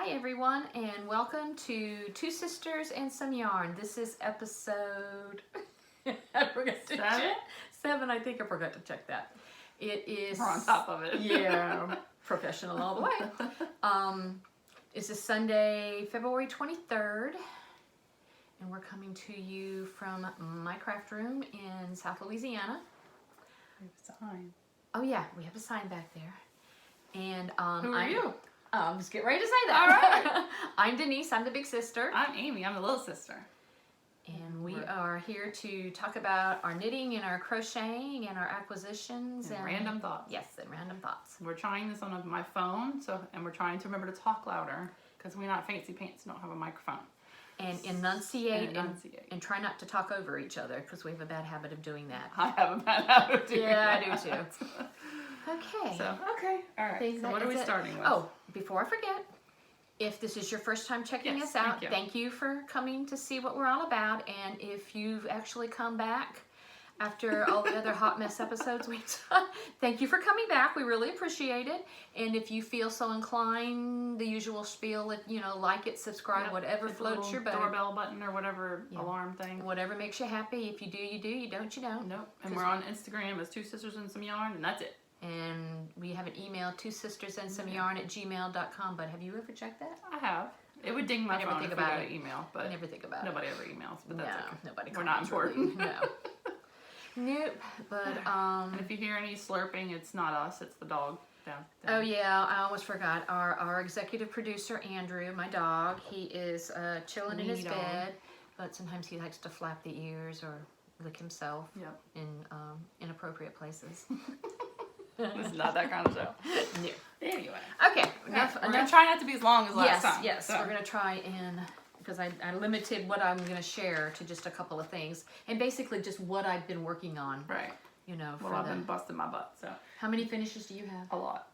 Hi everyone, and welcome to Two Sisters and Some Yarn. This is episode I forgot to check. 7. I think I forgot to check that. It is. We're on top of it. Yeah, professional all the way. It's a Sunday, February 23rd, and we're coming to you from my craft room in South Louisiana. We have a sign. Oh yeah, we have a sign back there. And Who are you? I'm just getting ready to say that. All right. I'm Denise. I'm the big sister. I'm Amy. I'm the little sister. And we are here to talk about our knitting and our crocheting and our acquisitions and random thoughts. Yes, and random thoughts. We're trying this on my phone, and we're trying to remember to talk louder because we're not fancy pants. Don't have a microphone. And enunciate and try not to talk over each other because we have a bad habit of doing that. I have a bad habit of doing that. Yeah, I do too. Okay. So, all right. So what are we starting with? Oh, before I forget, if this is your first time checking us out, thank you for coming to see what we're all about. And if you've actually come back after all the other hot mess episodes we've done, thank you for coming back. We really appreciate it. And if you feel so inclined, the usual spiel, like it, subscribe, whatever floats your boat. Doorbell button or whatever alarm thing. Whatever makes you happy. If you do, you do. You don't, you don't. Nope. And we're on Instagram as Two Sisters and Some Yarn, and that's it. And we have an email, twosistersandSomeYarn@gmail.com. But have you ever checked that? I have. It would ding my phone if we got an email, but I never think about nobody ever emails. But that's okay. Nobody. We're not important. No. Nope. But And if you hear any slurping, it's not us. It's the dog down. Oh yeah, I almost forgot. Our executive producer Andrew, my dog, he is chilling in his bed, but sometimes he likes to flap the ears or lick himself in inappropriate places. This is not that kind of show. No. Anyway. Okay. Enough. We're going to try not to be as long as last time. Yes. So. We're going to try and, because I limited what I'm going to share to just a couple of things. And basically just what I've been working on. Right. Well, I've been busting my butt, so. How many finishes do you have? A lot.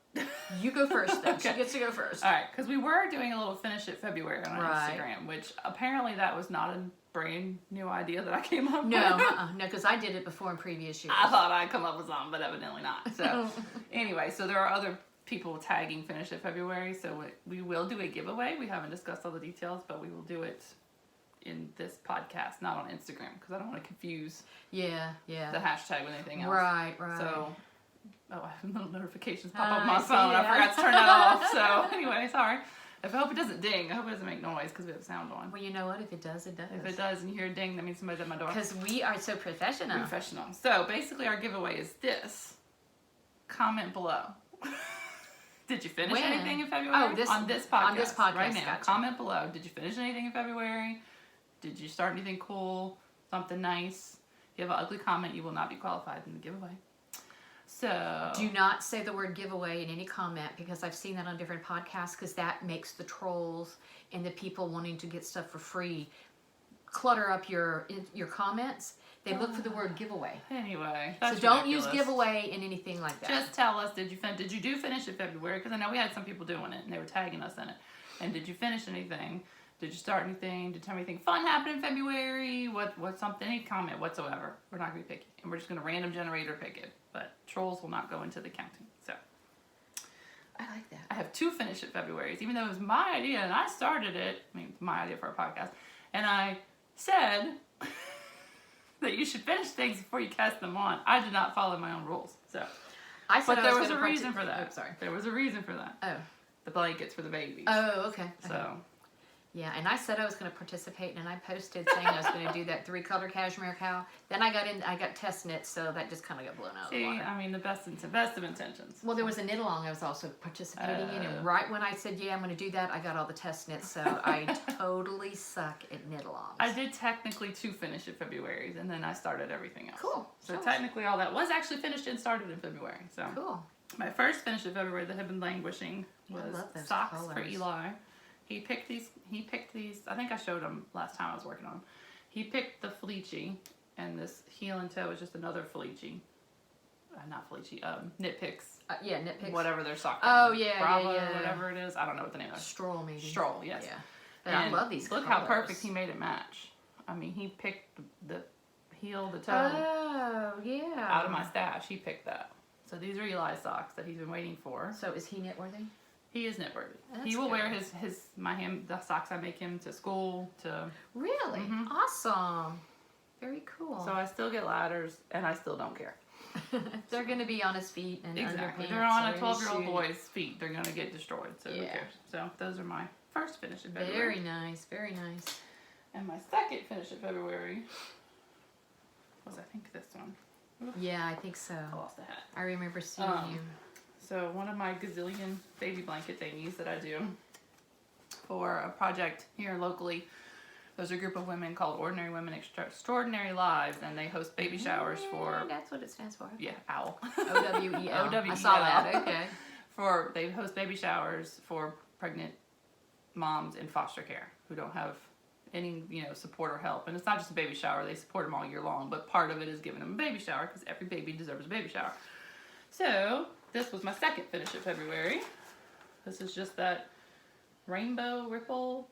You go first, then. Okay. She gets to go first. All right. Because we were doing a little finish it February on our Instagram, which apparently that was not a brand new idea that I came up with. No, because I did it before in previous years. I thought I'd come up with something, but evidently not. So anyway, so there are other people tagging Finish It February, so we will do a giveaway. We haven't discussed all the details, but we will do it in this podcast, not on Instagram, because I don't want to confuse the hashtag with anything else. Right. So, I have little notifications pop up on my phone. I forgot to turn that off. So anyway, sorry. I hope it doesn't ding. I hope it doesn't make noise because we have sound on. Well, you know what? If it does, it does. If it does and you hear a ding, that means somebody's at my door. Because we are so professional. So basically our giveaway is this. Comment below. Did you finish anything in February? On this podcast. On this podcast. Right now. Gotcha. Comment below. Did you finish anything in February? Did you start anything cool? Something nice? If you have an ugly comment, you will not be qualified in the giveaway. So do not say the word giveaway in any comment, because I've seen that on different podcasts, because that makes the trolls and the people wanting to get stuff for free clutter up your comments. They look for the word giveaway. Anyway, so don't use giveaway in anything like that. Just tell us, did you do finish it February? Because I know we had some people doing it and they were tagging us in it. And did you finish anything? Did you start anything? Did anything fun happen in February? What's something? Any comment whatsoever. We're not going to be picky. And we're just going to random generate or pick it. But trolls will not go into the counting. So I like that. I have 2 finish it Februarys, even though it was my idea and I started it. I mean, it's my idea for a podcast. And I said that you should finish things before you cast them on. I did not follow my own rules. So but there was a reason for that. Oh, sorry. There was a reason for that. Oh. The blankets for the babies. Oh, okay. So. Yeah, and I said I was going to participate, and I posted saying I was going to do that 3-color cashmere cow. Then I got test knit, so that just kind of got blown out of the water. I mean, the best of intentions. Well, there was a knit along I was also participating in, and right when I said, yeah, I'm going to do that, I got all the test knits, so I totally suck at knit alongs. I did technically 2 finish it Februarys, and then I started everything else. Cool. So technically all that was actually finished and started in February. So cool. My first finish of February that had been languishing was socks for Eli. He picked these. I think I showed him last time I was working on them. He picked the Felici, and this heel and toe is just another Felici. Not Felici. Knit Picks. Knit Picks. Whatever their sock. Oh Bravo, whatever it is. I don't know what the name is. Stroll maybe. Stroll, yes. Yeah. But I love these Look colors. how perfect he made it match. I mean, he picked the heel, the toe. Oh yeah. Out of my stash, he picked that. So these are Eli's socks that he's been waiting for. So is he knit worthy? He is knit worthy. That's He will good. wear the socks I make him to school to. Really? Awesome. Very cool. So I still get ladders, and I still don't care. They're going to be on his feet and Exactly. underpants. They're on or a in 12-year-old his boy's feet. They're gonna get destroyed. So who Yeah. cares? So those are my first finish in shoes. February. Very nice. Very nice. And my second finish in February was, I think, this one. Yeah, I think so. I lost the hat. I remember seeing you. So one of my gazillion baby blanket thingies that I do for a project here locally. There's a group of women called Ordinary Women Extraordinary Lives, and they host baby showers for, That's what it stands for. yeah, OWL. OWEL. OWEL. I saw that. Okay. They host baby showers for pregnant moms in foster care who don't have any, support or help. And it's not just a baby shower, they support them all year long, but part of it is giving them a baby shower because every baby deserves a baby shower. So this was my second finish of February. This is just that rainbow ripple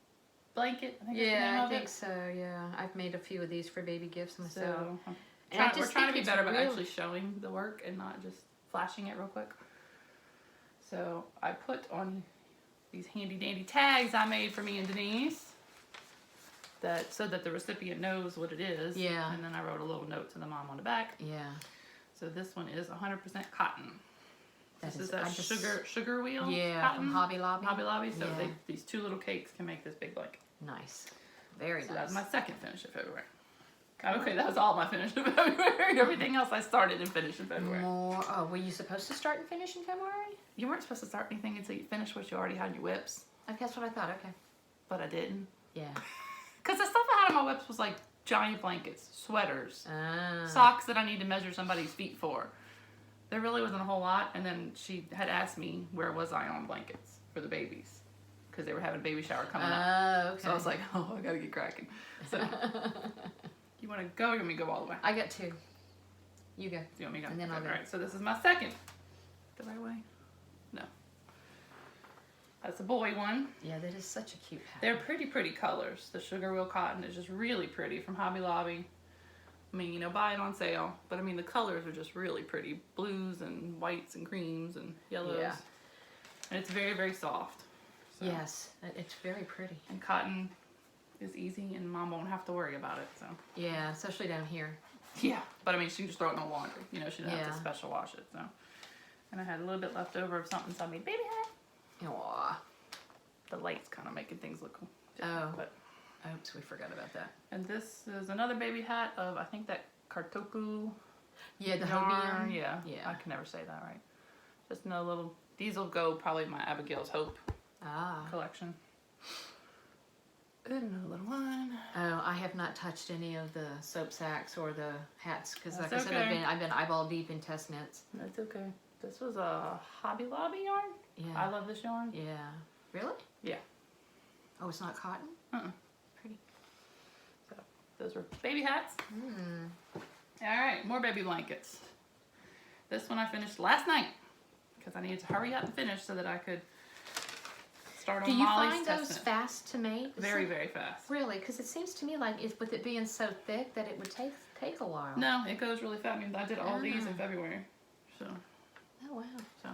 blanket. I think that's the name Yeah, I of think it. so. Yeah, I've made a few of these for baby gifts myself. So And I we're just trying to think be it's better about real- actually showing the work and not just flashing it real quick. So I put on these handy dandy tags I made for me and Denise so that the recipient knows what it is. Yeah. And then I wrote a little note to the mom on the back. Yeah. So this one is 100% cotton. This is I that just- sugar wheel Yeah, cotton. from Hobby Lobby. Hobby Lobby. So Yeah. these two little cakes can make this big blanket. Nice. Very So nice. that was my second finish of February. Okay, that was all my finish of February. Everything else I started and finished in February. More. Oh, were you supposed to start and finish in February? You weren't supposed to start anything until you finished what you already had in your whips, Okay, that's what I thought. Okay. but I didn't. Yeah. Because the stuff I had in my whips was like giant blankets, sweaters, Ah. socks that I need to measure somebody's feet for. There really wasn't a whole lot, and then she had asked me where was I on blankets for the babies because they were having a baby shower coming up. Oh, okay. So I was like, oh, I gotta get cracking. So you want to go or you want me to go all the way? I got two. You go. You want me to go? And then I'll go. All right, so this is my second. The right way? No. That's a boy one. Yeah, that is such a cute hat. They're pretty colors. The sugar wheel cotton is just really pretty from Hobby Lobby. I mean, buy it on sale. But I mean, the colors are just really pretty. Blues and whites and creams and yellows. Yeah. And it's very soft. So. Yes, it's very pretty. And cotton is easy and mom won't have to worry about it, so. Yeah, especially down here. Yeah, but I mean, she can just throw it in the laundry. She doesn't have Yeah. to special wash it, so. And I had a little bit left over of something, so I made baby hat. Aw. The light's kind of making things look cool. Oh. But, Oops, we forgot about that. and this is another baby hat of, I think that Kartoku Yeah, the yarn. Hobian. Yeah, Yeah. I can never say that right. Just no little, these will go probably in my Abigail's Hope Ah. collection. And another little one. Oh, I have not touched any of the soap sacks or the hats because, like That's I said, okay. I've been eyeball deep in test knits. That's okay. This was a Hobby Lobby yarn. Yeah. I love this yarn. Yeah. Really? Yeah. Oh, it's not cotton? Uh-uh. Pretty. So those were baby hats. Mm. All right, more baby blankets. This one I finished last night because I needed to hurry up and finish so that I could start on Do you Molly's find those testament. fast to make? Very fast. Really? Because it seems to me like with it being so thick that it would take a while. No, it goes really fast. I mean, I did all these in Ah. February, so Oh, wow.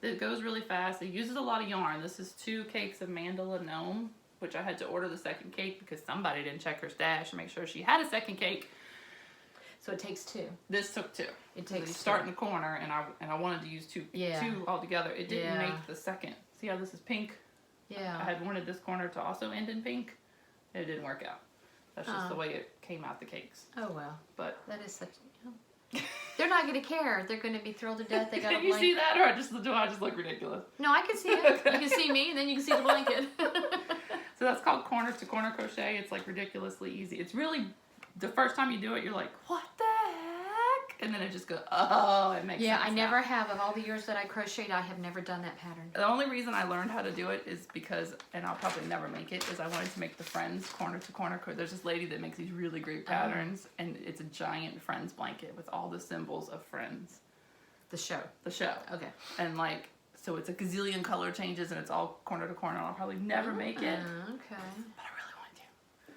it goes really fast. It uses a lot of yarn. This is 2 cakes of mandala gnome, which I had to order the second cake because somebody didn't check her stash and make sure she had a second cake. So it takes 2. This took 2. It So takes you start two. in the corner, and I wanted to use two Yeah. altogether. It didn't Yeah. make the second. See how this is pink? Yeah. I had wanted this corner to also end in pink. It didn't work out. That's just the way it came out the cakes. Oh, well. But That is such... They're not going to care. They're going to be thrilled to death. They got a can you blanket. see that, or do I just look ridiculous? No, I can see it. Okay. You can see me, and then you can see the blanket. So that's called corner to corner crochet. It's like ridiculously easy. It's really the first time you do it, you're like, what the heck? And then it just goes, oh, it makes Yeah, sense I now. never have. Of all the years that I crocheted, I have never done that pattern. The only reason I learned how to do it is because, and I'll probably never make it, is I wanted to make the Friends corner to corner. There's this lady that makes these really great patterns, and it's a giant Friends blanket with all the symbols of Friends. The show. The show. Okay. And like, so it's a gazillion color changes, and it's all corner to corner. I'll probably never make it, Okay. but I really want to.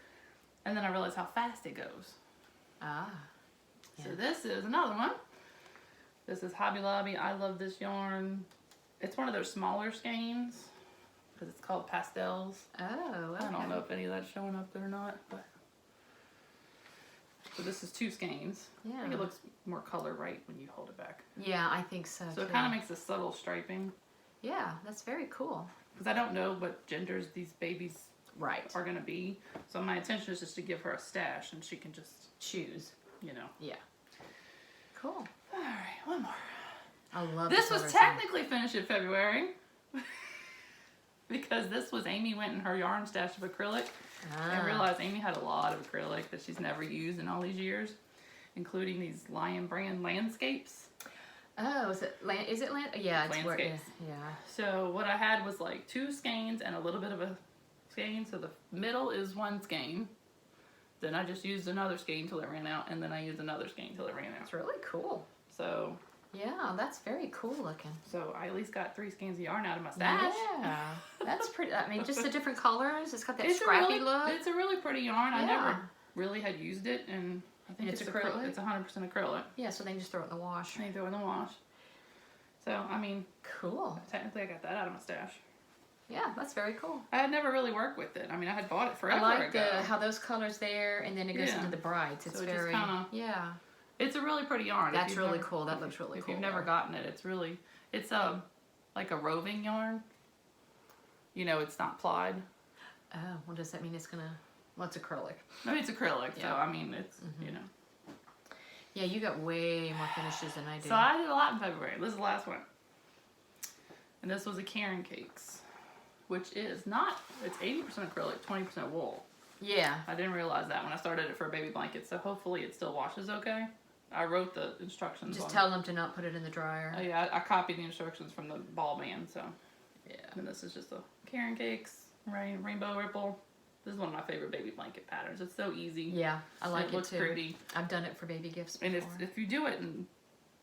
And then I realized how fast it goes. Ah. So Yeah. this is another one. This is Hobby Lobby. I love this yarn. It's one of those smaller skeins because it's called pastels. Oh, okay. I don't know if any of that's showing up there or not, but so this is 2 skeins. Yeah. I think it looks more color right when you hold it back. Yeah, I think so. So it kind of makes a subtle striping. Yeah, that's very cool. Because I don't know what genders these babies Right. are going to be. So my intention is just to give her a stash and she can just Choose. you know. Yeah. Cool. All right, one more. I love This the was colors. technically finished in February because this was Amy went in her yarn stash of acrylic and realized Amy had a lot of acrylic that she's never used in all these years, including these Lion brand landscapes. Oh, is it land? Yeah, it's where. Landscapes. Yeah. So what I had was like 2 skeins and a little bit of a skein. So the middle is 1 skein. Then I just used another skein till it ran out, and then I used another skein till it ran out. It's really cool. So Yeah, that's very cool looking. I at least got 3 skeins of yarn out of my stash. Yeah, that's pretty. I mean, just the different colors. It's got that It's scrappy a really, look. It's a really pretty yarn. I Yeah. never really had used it, and I think And it's acrylic? It's 100% acrylic. Yeah, so they can just throw it in the wash. I throw it in the wash. So I mean, Cool. technically I got that out of my stash. Yeah, that's very cool. I had never really worked with it. I mean, I had bought it I forever like ago. how those colors there, and then it goes Yeah. into the brights. It's So it just very kinda- yeah. It's a really pretty yarn. If That's you've really never- cool. That looks really If cool. you've never there. gotten it, it's like a roving yarn. You know, it's not plied. Oh, well, does that mean it's gonna? Well, it's acrylic. No, it's acrylic. So Yeah. I mean, it's Mm-hmm. you know. Yeah, you got way more finishes than I do. So I did a lot in February. This is the last one. And this was a Karen Cakes, which is not, it's 80% acrylic, 20% wool. Yeah. I didn't realize that when I started it for a baby blanket, so hopefully it still washes okay. I wrote the instructions Just on tell them to not put it in the dryer. Oh yeah, I copied the instructions from the ball band, so. Yeah. And this is just a Karen Cakes, rainbow ripple. This is one of my favorite baby blanket patterns. It's so easy. Yeah, I like it looks too. pretty. I've done it for baby gifts before. And if you do it in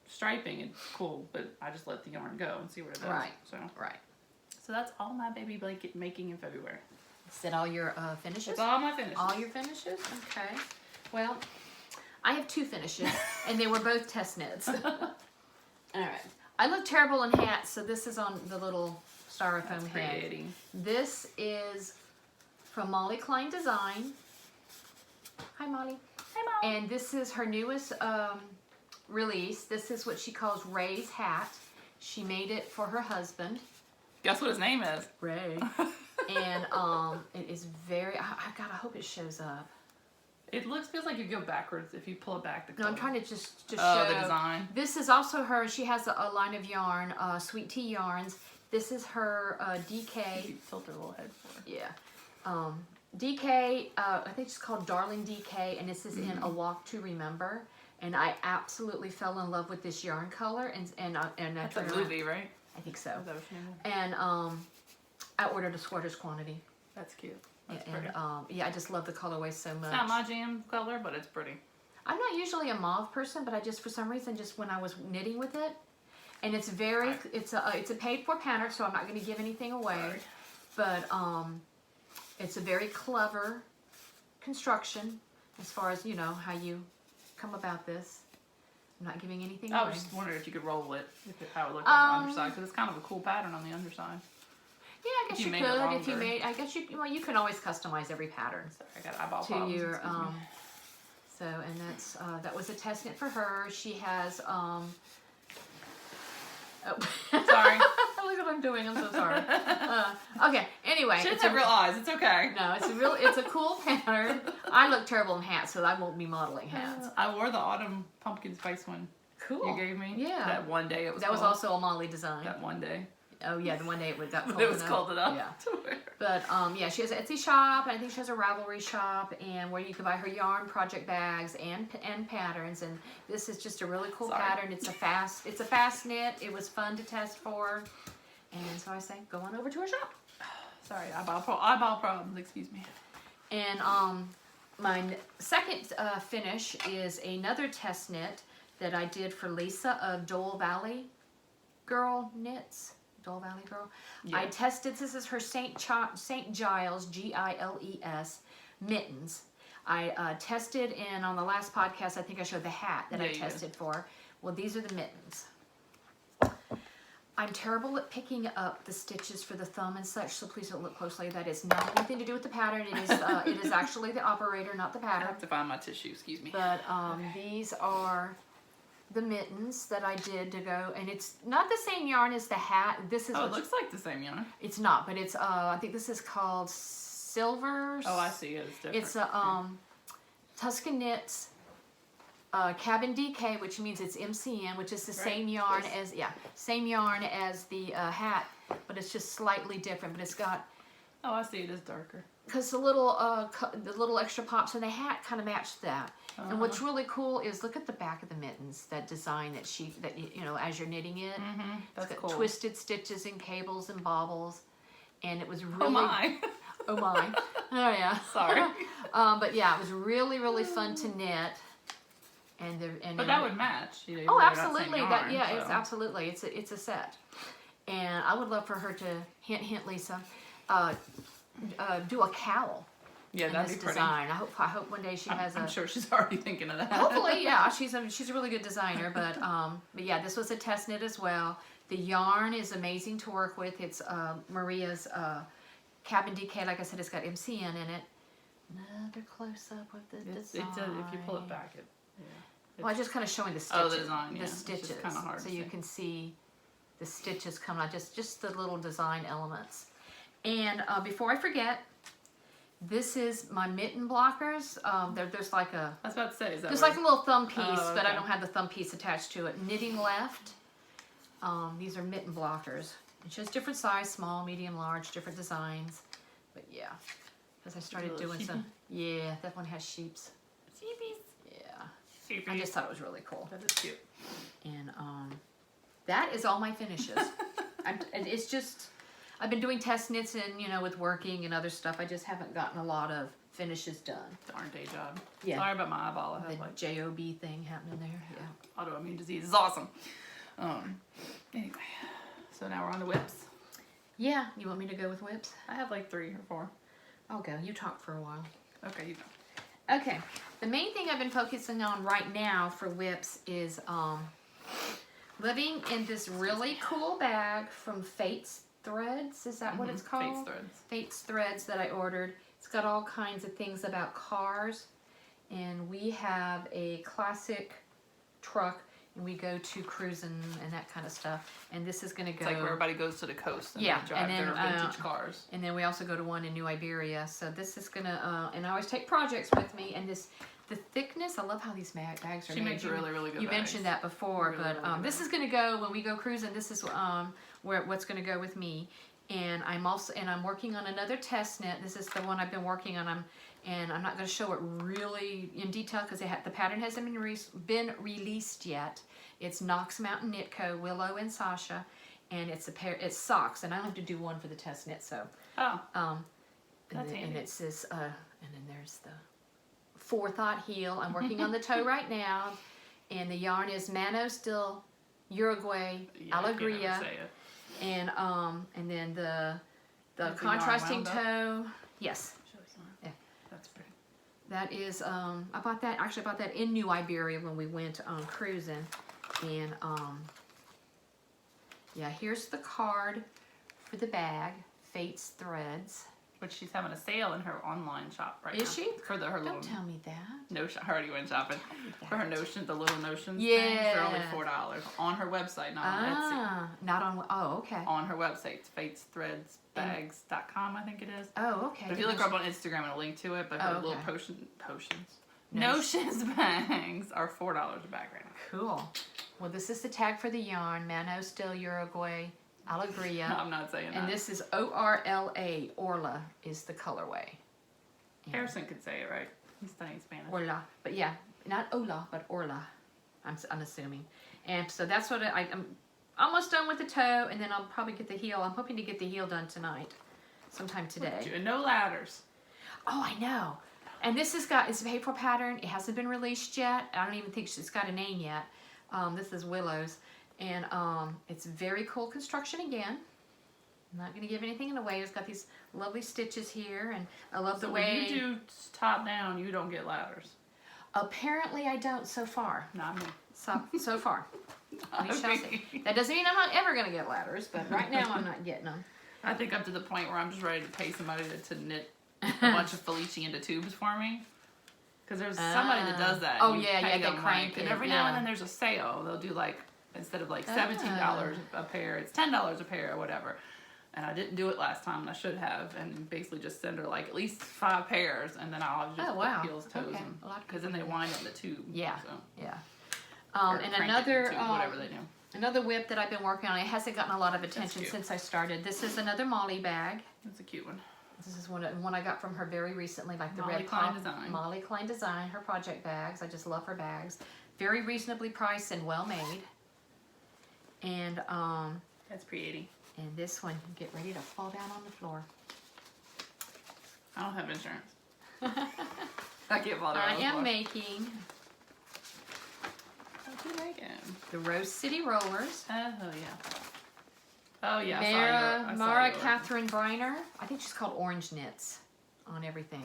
striping, it's cool, but I just let the yarn go and see what it does. Right. So that's all my baby blanket making in February. Is that all your finishes? That's all my finishes. All your finishes? Okay. Well, I have 2 finishes, and they were both test knits. All right. I look terrible in hats, so this is on the little styrofoam That's head. pretty. This is from Molly Klein Design. Hi, Molly. Hi, Mom. And this is her newest release. This is what she calls Ray's hat. She made it for her husband, Guess what his name is? Ray. And it is very. God, I hope it shows up. It feels like you go backwards if you pull it back. No, I'm trying to just show. the design. This is also her. She has a line of yarn, Sweet Tea Yarns. This is her DK. You tilt her little head forward. Yeah. DK, I think it's called Darling DK, and this is in A Walk to Remember. And I absolutely fell in love with this yarn color, and I That's turned a around. movie, right? I think so. Is that what you mean? And I ordered a sweater's quantity. That's cute. That's And pretty. yeah, I just love the colorway so much. It's not my jam color, but it's pretty. I'm not usually a mauve person, but I just, for some reason, just when I was knitting with it, and it's very, Right. it's a paid for pattern, so I'm not going to give anything away, Right. but it's a very clever construction as far as, you know, how you come about this. I'm not giving anything I away. was just wondering if you could roll it, how it looked on the Um, underside, because it's kind of a cool pattern on the underside. Yeah, I guess if you you made it could if you longer. made. I guess you can always customize every pattern Sorry, I got eyeball to problems. your excuse me. So, and that's that was a test knit for her. She has oh. Sorry. Look what I'm doing. I'm so sorry. Okay. Anyway, She it's doesn't have real eyes. It's okay. no. It's a cool pattern. I look terrible in hats, so I won't be modeling hats. I wore the autumn pumpkin spice one Cool. you gave me. Yeah. That one day it was That was cold. also a Molly design. That one day. Oh yeah, the one day it got cold It was enough. cold enough Yeah. to wear. But yeah, she has an Etsy shop, and I think she has a Ravelry shop, and where you can buy her yarn project bags and patterns. And this is just a really cool Sorry. pattern. It's a fast knit. It was fun to test for, and so I say go on over to her shop. Sorry, eyeball problems. Excuse me. And my second finish is another test knit that I did for Lisa of Dole Valley Girl Knits. Dole Valley Girl. Yeah. I tested, this is her St. Giles, Giles, mittens. I tested, and on the last podcast, I think I showed the hat that Yeah, I you did. tested for. Well, these are the mittens. I'm terrible at picking up the stitches for the thumb and such, so please don't look closely. That is not anything to do with the pattern. It is actually the operator, not the I pattern. have to find my tissue, excuse me. But these are the mittens that I did to go, and it's not the same yarn as the hat. This is Oh, it looks like the same yarn. It's not, but it's I think this is called Silver. Oh, I see. It's different. It's a Tuscan Knits Cabin DK, which means it's MCN, which is the same yarn as same yarn as the hat, but it's just slightly different. But it's got Oh, I see. It is darker. because the little extra pops in the hat kind of match that. And what's really cool is look at the back of the mittens, that design that you know as you're knitting it. That's It's got cool. twisted stitches and cables and bobbles, and it was really Oh my. oh my, oh yeah, Sorry. but yeah, it was really fun to knit. But that would match. You know, Oh, they're not the absolutely. same That yarn, it's so. absolutely it's a set, and I would love for her to hint Lisa, do a cowl. Yeah, in that'd this be pretty. design. I hope one day she has I'm a. sure she's already thinking of that. Hopefully, yeah, she's a really good designer. But yeah, this was a test knit as well. The yarn is amazing to work with. It's Maria's Cabin DK. Like I said, it's got MCN in it. Another close up of the design. If you pull it back, Well, I'm just kind of showing the stitches. Oh, the design, yeah. The It's just stitches, kinda hard so to you see. can see the stitches coming out. Just the little design elements. And before I forget, this is my mitten blockers. There's like a I was about to say, is that there's what like a little thumb piece, Oh, but I okay. don't have the thumb piece attached to it. Knitting left. These are mitten blockers. It's just different size, small, medium, large, different designs. But yeah, because I started little doing some. Yeah, that one has sheeps. Sheepies. Yeah, Sheepies. I just thought it was really cool. That is cute. And that is all my finishes. It's just I've been doing test knits and with working and other stuff. I just haven't gotten a lot of finishes done. Darn day job. Yeah. Sorry about my eyeball. I The have like JOB thing happening there. Yeah. autoimmune disease. It's awesome. Anyway, so now we're on the whips. Yeah. You want me to go with whips? I have like 3 or 4. I'll go. You talk for a while. Okay, you go. Okay. The main thing I've been focusing on right now for whips is living in this really cool bag from Fate's Threads. Is that what it's called? Fate's Threads. Fate's Threads that I ordered. It's got all kinds of things about cars, and we have a classic truck, and we go to cruising and that kind of stuff. And this is going to go. It's like where everybody goes to the coast and Yeah, they drive and then, their vintage cars. And then we also go to one in New Iberia. So this is gonna, and I always take projects with me. And the thickness, I love how these bags are She made. makes really, really good You bags. mentioned that before, Really, but really good this is gonna go when we go cruising. This is what's gonna go with me. And I'm working on another test knit. This is the one I've been working on. And I'm not gonna show it really in detail because the pattern hasn't been released yet. It's Knox Mountain Knit Co. Willow and Sasha, and it's socks, and I only have to do one for the test knit. So, Oh, and handy. it's this, and then there's the forethought heel. I'm working on the toe right now, and the yarn is Mano Still Uruguay yeah, I can't ever Alegria, say it. and then the yarn contrasting wound up? toe. Yes, Show us one. Yeah. That's pretty. that is. I bought that in New Iberia when we went cruising, and yeah. Here's the card for the bag. Fate's Threads. Which she's having a sale in her online shop right now. Is she? For her little Don't tell me that. notion. I already went shopping. that. For her notion, the little notions Yeah. things, they're only $4 on her website, not on Etsy. Not on. Oh, okay. On her website, it's fatesthreadsbags.com, I think it is. Oh, okay. But if you look her up on Instagram, it'll link to it. But her Oh, little okay. potions. Notion. Notions bags are $4 a bag right now. Cool. Well, this is the tag for the yarn. Mano Still Uruguay Alegria. No, I'm not saying that. And this is ORLA. Orla is the colorway. Yeah. Harrison could say it right. He's studying Spanish. Orla. But yeah, not Ola, but Orla. I'm assuming. And so that's what I'm almost done with the toe, and then I'll probably get the heel. I'm hoping to get the heel done tonight, sometime today. And no ladders. Oh, I know. And this it's a April pattern. It hasn't been released yet. I don't even think it's got a name yet. This is Willows. And it's very cool construction again. I'm not going to give anything away. It's got these lovely stitches here. And I love the way... when you do top down, you don't get ladders. Apparently I don't so far. Not me. So far. We shall see. That doesn't mean I'm not ever going to get ladders, but right now I'm not getting them. I think I'm to the point where I'm just ready to pay somebody to knit a bunch of Felici into tubes for me. Because there's somebody that does that. Oh, You yeah, pay they them, crank and it, every now and then there's a sale. They'll do like, instead of like $17 a pair, it's $10 a pair or whatever. And I didn't do it last time, and I should have, and basically just send her like at least 5 pairs, and then I'll just put heels, toes, Okay. because then they wind up the tube. Yeah, so. yeah. Or And crank it another into whatever they do. another whip that I've been working on. It hasn't gotten a lot of attention cute. since I started. This is another Molly bag. That's a cute one. This is one I got from her very recently, like the Molly red Klein pop. Design. Molly Klein Design, her project bags. I just love her bags. Very reasonably priced and well made. And That's pretty. and this one, get ready to fall down on the floor. I don't have insurance. I can't fall down I on the am floor. making What you making? the Rose City Rollers. Oh yeah. Oh yeah. I saw Mara yours. Catherine Briner. I think she's called Orange Knits on everything.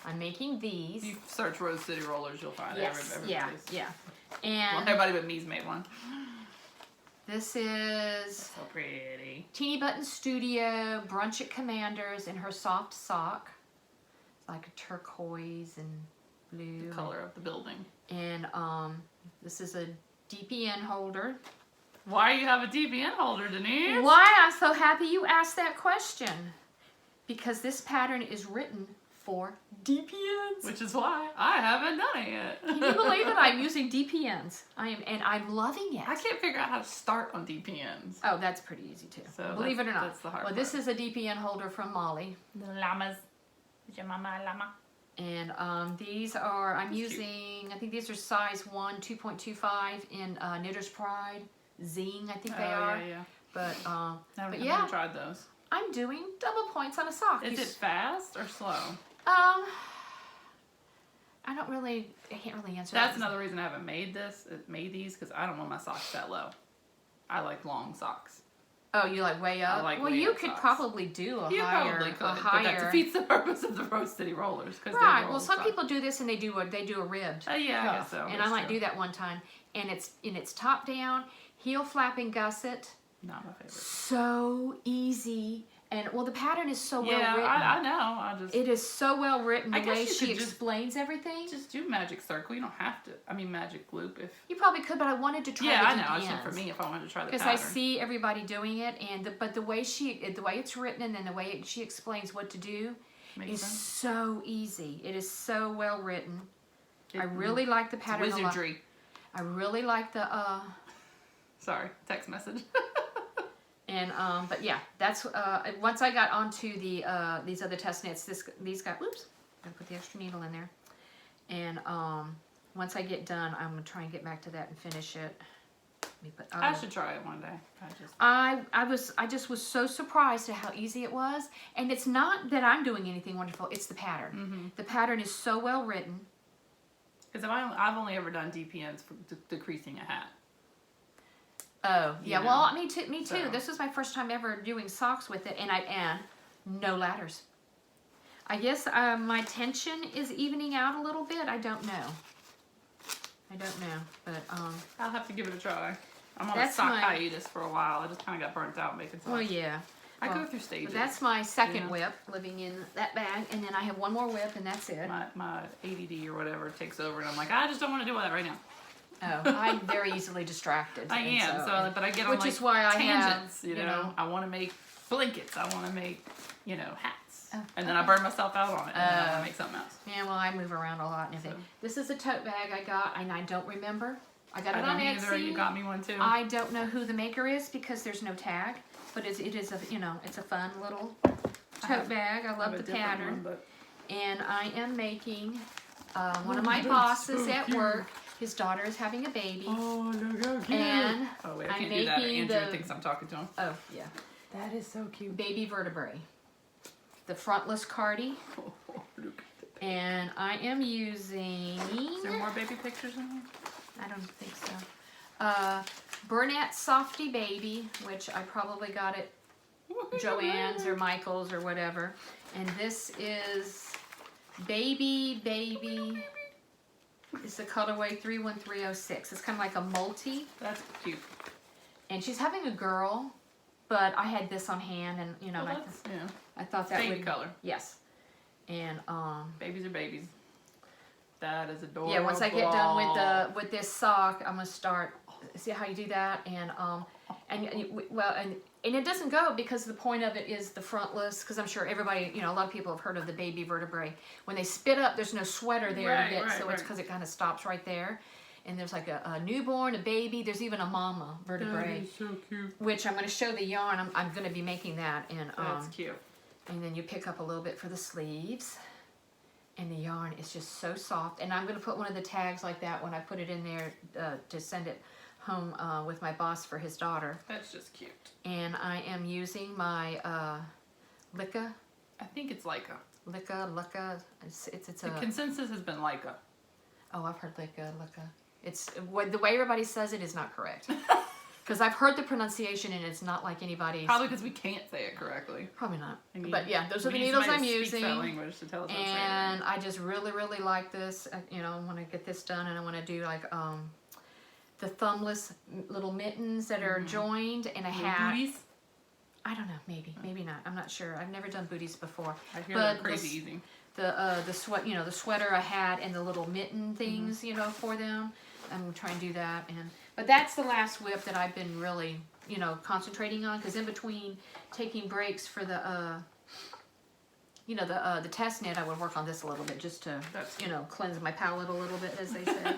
I'm making these. You search Rose City Rollers, you'll find Yes, yeah, everybody's. yeah. Well, And everybody but me's made one. this is So pretty. Teeny Button Studio Brunch at Commander's in her soft sock. It's like a turquoise and blue. The color of the building. And this is a DPN holder. Why do you have a DPN holder, Denise? Why I'm so happy you asked that question. Because this pattern is written for DPNs. Which is why I haven't done it yet. Can you believe it? I'm using DPNs. I'm loving it. I can't figure out how to start on DPNs. Oh, that's pretty easy too. So Believe it or not. that's the hard Well, this is a DPN holder from Molly. The llamas. Is your mama a llama? And these are, I'm That's using, I think these are size 1, 2.25 in Knitter's Pride. Zing, I think they are. Yeah. But I've yeah. never tried those. I'm doing double points on a sock. Is it fast or slow? I can't really answer that. That's another reason I haven't made these, because I don't want my socks that low. I like long socks. Oh, you like way up? I like well, way you up could socks. probably do a You higher, probably could, a but higher. that defeats the purpose of the Rose City Rollers. Right. Well, some people do this and they do a ribbed. Yeah, I cuff, guess so. And That's I might true. do that one time. And it's top down, heel flapping gusset. Not my favorite. So easy. And well, the pattern is so well Yeah, written. I know. It is so well written. I The guess way you she could just- explains everything. Just do magic circle. You don't have to. I mean, magic loop if. You probably could, but I wanted to try. Yeah, the I know. I just DPNs. for me if I wanted to try the Because pattern. I see everybody doing it, but the way it's written and the way she explains what to do Makes is sense. so easy. It is so well written. I really like the It's pattern a lot. wizardry. I really like the Sorry, text message. and but yeah, that's once I got onto the these other test knits, these got whoops, gotta put the extra needle in there, and once I get done, I'm gonna try and get back to that and finish it. I should try it one day. I just was so surprised at how easy it was, and it's not that I'm doing anything wonderful. It's the pattern. Mm-hmm. The pattern is so well written. Because I've only ever done DPNs for decreasing a hat. Oh yeah, You well know, me too. so. This was my first time ever doing socks with it, and no ladders. I guess my tension is evening out a little bit. I don't know, but I'll have to give it a try. I'm on a That's sock my- hiatus for a while. I just kind of got burnt out making socks. well yeah. I well, go through stages. That's my second Yeah. whip living in that bag, and then I have one more whip, and that's it. My ADD or whatever takes over, and I'm like, I just don't want to do all that right now. Oh, I'm very easily distracted. I and am, but I get on which like is why I tangents, have, you know. I want to make blankets. I want to make, hats. Oh, and then I burn myself out on it, and then I want Oh. to make something else. Yeah, well, I move around a lot and everything. So. This is a tote bag I got, and I don't remember. I got I it on don't either. Etsy. You got me one too. I don't know who the maker is because there's no tag, but it is a it's a fun little tote bag. I have love a the different pattern, one, but and I am making one of my that's bosses so at cute. work. His daughter is having a baby, oh, look how cute. and Oh wait, I I'm can't do that. making Andrew the- thinks I'm talking to him. oh yeah, That is so cute. baby vertebrae, the frontless cardie, Look. and I am using. Is there more baby pictures in here? I don't think so. Burnett Softy Baby, which I probably got at Joann's or Michael's or whatever. And this is Baby It's the colorway 31306. It's kind of like a multi. That's cute. And she's having a girl, but I had this on hand, and you know, Well, and I thought that baby would color. Yes. And babies are babies. That is adorable. yeah, once I get done with this sock, I'm gonna start. See how you do that, and it doesn't go because the point of it is the frontless. Because I'm sure everybody, you know, a lot of people have heard of the baby vertebrae. When they spit up, there's no sweater there to get, so it's because it kind of stops right there. And there's like a newborn, a baby. There's even a mama vertebrae. That is so cute. Which I'm going to show the yarn. I'm going to be making that, and That's cute. And then you pick up a little bit for the sleeves. And the yarn is just so soft. And I'm going to put one of the tags like that when I put it in there to send it home with my boss for his daughter. That's just cute. And I am using my Licka. I think it's Leica. Licka. It's The a... consensus has been Leica. Oh, I've heard Licka. It's the way everybody says it is not correct. Because I've heard the pronunciation and it's not like anybody's. Probably because we can't say it correctly. Probably not. I mean, But yeah, those are the we need needles somebody I'm to speak using. that language to tell us how to say it. And I just really, really like this. You know, I want to get this done, and I want to do like the thumbless little mittens that are joined and a hat. Booties? I don't know, maybe not. I'm not sure. I've never done booties before. I hear they're crazy easy. The sweat, you know, the sweater, a hat, and the little mitten things, you know, for them. I'm trying to do that, but that's the last whip that I've been really, you know, concentrating on. Because in between taking breaks for the, you know, the test knit, I would work on this a little bit just to, you know, cleanse my palate a little bit, as they say.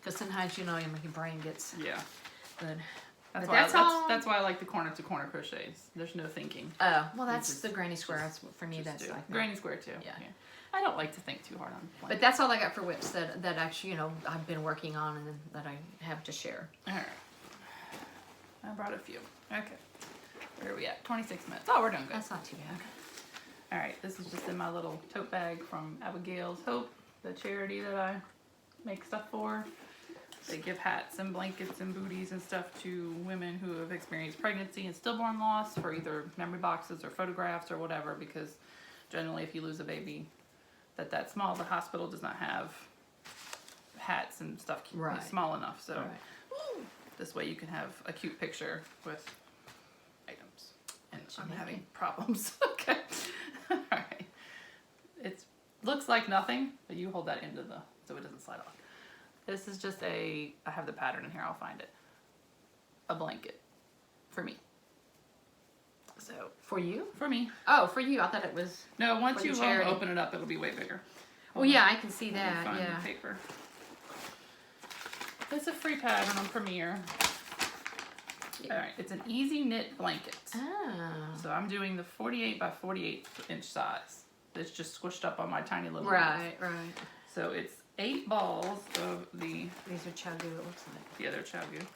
Because sometimes, you know, your brain gets. Yeah. Good. That's why I like the corner to corner crochets. There's no thinking. Oh, well, that's the granny square. That's for me. That's like granny square too. Yeah. I don't like to think too hard on. But that's all I got for whips that actually, you know, I've been working on and that I have to share. All right. I brought a few. Okay. Where are we at? 26 minutes. Oh, we're doing good. That's not too bad. All right. This is just in my little tote bag from Abigail's Hope, the charity that I make stuff for. They give hats and blankets and booties and stuff to women who have experienced pregnancy and stillborn loss for either memory boxes or photographs or whatever, because generally if you lose a baby that small, the hospital does not have hats and stuff small enough. So this way you can have a cute picture with items. And I'm having problems. Okay. All right. It looks like nothing, but you hold that into so it doesn't slide off. This is just I have the pattern in here, I'll find it. A blanket for me. So. For you? For me. Oh, for you. I thought it was. No, once you open it up, it'll be way bigger. Well, yeah, I can see that. Find yeah. the paper. It's a free pattern on Premiere. All right, it's an easy knit blanket. Oh. So I'm doing the 48 by 48 inch size. It's just squished up on my tiny little. Right. So it's 8 balls of the. These are chagoo. It looks like. Yeah, they're chagoo.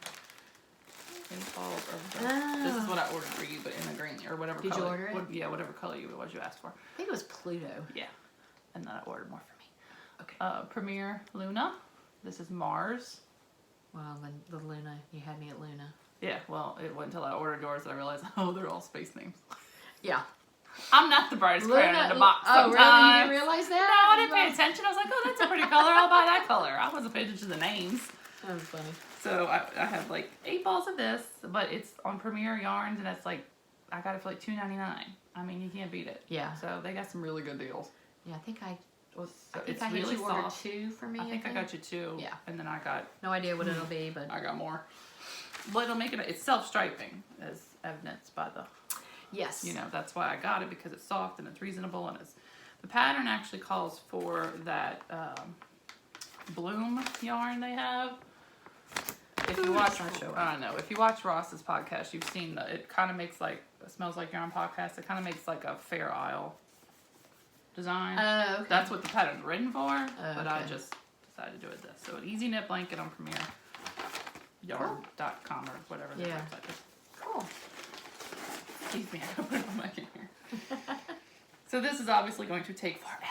8 balls of the. This is what I ordered for you, but in the green or whatever. Did color. you order it? Yeah, whatever color you asked for. I think it was Pluto. Yeah, and then I ordered more for me. Okay. Premiere Luna. This is Mars. Well, the Luna. You had me at Luna. Yeah, well, it wasn't until I ordered yours that I realized, oh, they're all space names. Yeah. I'm not the brightest crayon in the box sometimes. Oh, really? You didn't realize that? No, I didn't pay attention. I was like, oh, that's a pretty color. I'll buy that color. I wasn't paying attention to the names. That was funny. So I have like 8 balls of this, but it's on Premier Yarns, and it's like, I got it for like $2.99. I mean, you can't beat it. Yeah. So they got some really good deals. Yeah, I think I it's had really you ordered soft. 2 for me. I think I got you 2. Yeah. And then I got. No idea what it'll be, but. I got more. Well, it'll make it. It's self-striping, as evidenced by the. Yes. You know, that's why I got it, because it's soft and it's reasonable, and the pattern actually calls for that bloom yarn they have. If you watch, I don't know, if you watch Ross's podcast, you've seen it kind of makes like Smells Like Yarn podcast. It kind of makes like a Fair Isle design. Oh, okay. That's what the pattern's written for, but I okay. just decided to do it this. So an easy knit blanket on Premier yarn.com or whatever the website is. Cool. Excuse me, I gotta put it on back in here. So this is obviously going to take forever.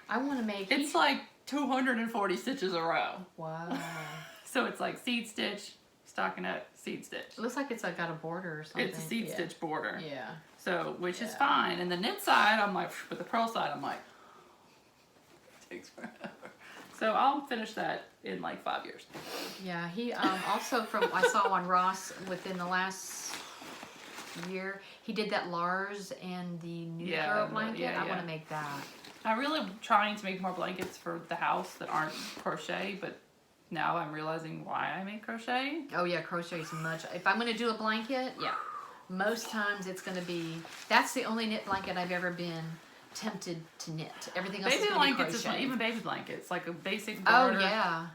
I want to make. It's like 240 stitches a row. Wow. So it's like seed stitch, stockinette, seed stitch. It looks like it's got a border or something. It's a seed stitch border. Yeah. So, which is fine. And the knit side, I'm like, but the purl side, I'm like, it takes forever. So I'll finish that in like 5 years. Yeah, he also from I saw on Ross within the last year, he did that Lars and the New Girl blanket. I want to make that. I'm really trying to make more blankets for the house that aren't crochet, but now I'm realizing why I make crochet. Oh yeah, crochet is much. If I'm going to do a blanket, yeah, most times it's going to be. That's the only knit blanket I've ever been tempted to knit. Everything else is going to be crochet. Is even baby blankets, like a basic garter,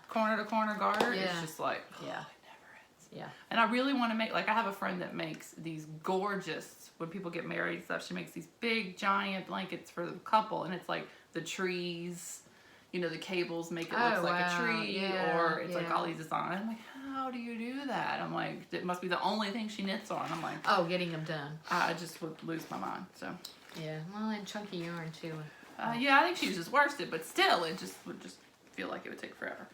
corner to corner garter. Yeah. It's just like it never ends. Yeah. And I really want to make, like, I have a friend that makes these gorgeous, when people get married and stuff, she makes these big giant blankets for the couple, and it's like the trees, you know, the cables make it look like a tree, or it's like all these designs. I'm like, how do you do that? I'm like, it must be the only thing she knits on. I'm like, oh, getting them done. I just would lose my mind. So yeah, well, and chunky yarn too. Yeah, I think she uses worsted, but still, it just would feel like it would take forever.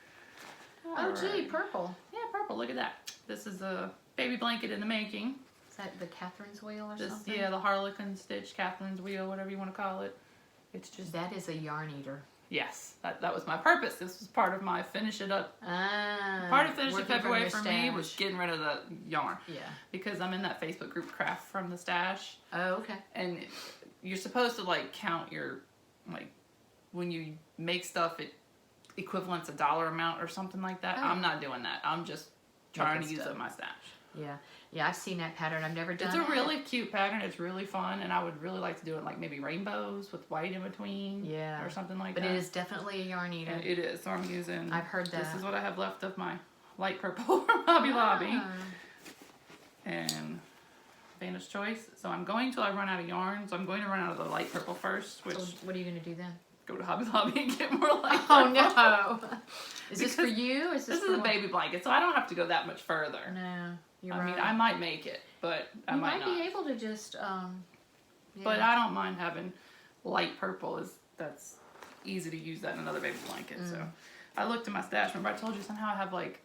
Oh, gee, purple. Yeah, purple. Look at that. This is a baby blanket in the making. Is that the Catherine's wheel or something? Yeah, the Harlequin stitch, Catherine's wheel, whatever you want to call it. It's just that is a yarn eater. Yes, that was my purpose. This was part of my finish it up. Part of finish it February for me was getting rid of the yarn. Yeah. Because I'm in that Facebook group Craft from the Stash. Oh, okay. And you're supposed to like count your, like, when you make stuff, it equivalents a dollar amount or something like that. Oh. I'm not doing that. I'm just trying to use up my stash. Yeah. Yeah, I've seen that pattern. I've never done it. It's a really cute pattern. It's really fun, and I would really like to do it like maybe rainbows with white in between. Yeah. Or something like that. But it is definitely a yarn eater. And it is. So I'm using... I've heard that. This is what I have left of my light purple from Hobby Lobby. And Vanna's Choice. So I'm going till I run out of yarn. So I'm going to run out of the light purple first, which... So what are you going to do then? Go to Hobby Lobby and get more light purple. Oh, no. Is this for you? This is a baby blanket, so I don't have to go that much further. No. I mean, I might make it, but I might not. You might be able to just, But I don't mind having light purple. That's easy to use that in another baby blanket. So I looked in my stash. Remember I told you somehow I have like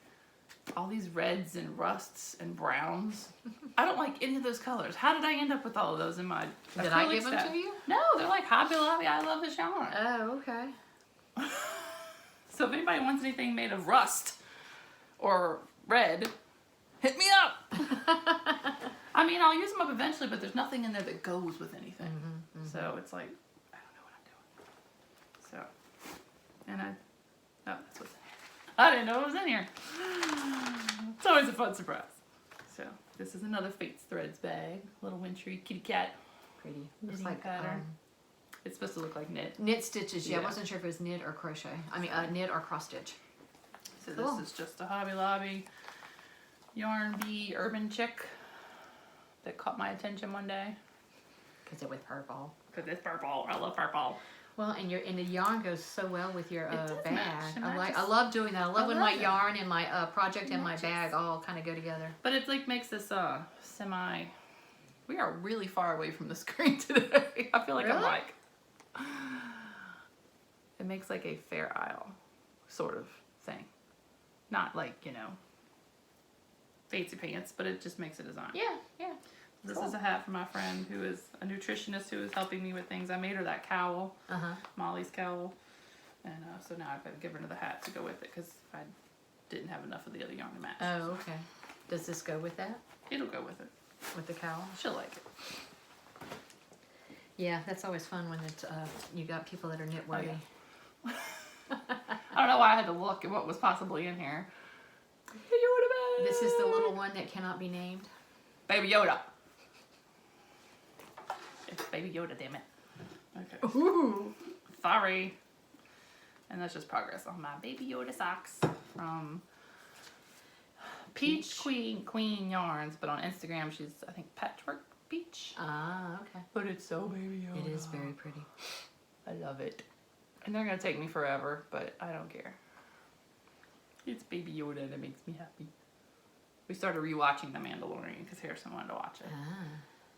all these reds and rusts and browns. I don't like any of those colors. How did I end up with all of those in my Did I give them to you? No, they're like Hobby Lobby. I love this yarn. Oh, okay. So if anybody wants anything made of rust or red, hit me up. I mean, I'll use them up eventually, but there's nothing in there that goes with anything. So it's like, I don't know what I'm doing. So, and oh, that's what's in here. I didn't know it was in here. It's always a fun surprise. So this is another Fates Threads bag. Little wintry kitty cat. Pretty. Looks like pattern. It's supposed to look like knit. Knit stitches, yeah. I wasn't sure if it was knit or crochet. I mean, knit or cross stitch. So this is just a Hobby Lobby Yarn Bee Urban Chick that caught my attention one day. Because it's with purple. Because it's purple. I love purple. Well, and the yarn goes so well with your bag. I love doing that. I love when my yarn and my project and my bag all kind of go together. But it like makes this semi. We are really far away from the screen today. I feel like I'm like. It makes like a Fair Isle sort of thing. Not like, you know, fancy pants, but it just makes a design. Yeah, yeah. This is a hat from my friend who is a nutritionist who is helping me with things. I made her that cowl, Molly's cowl. And so now I've got to give her the hat to go with it because I didn't have enough of the other yarn to match. Oh, okay. Does this go with that? It'll go with it. With the cowl? She'll like it. Yeah, that's always fun when it's you got people that are knit worthy. Oh, yeah. I don't know why I had to look at what was possibly in here. This is the little one that cannot be named. Baby Yoda. It's Baby Yoda, damn it. Okay. Ooh. Sorry. And that's just progress on my Baby Yoda socks from Peach Queen Yarns, but on Instagram she's, I think, Patchwork Peach. Ah, okay. But it's so Baby Yoda. It is very pretty. I love it. And they're going to take me forever, but I don't care. It's Baby Yoda that makes me happy. We started rewatching The Mandalorian because Harrison wanted to watch it.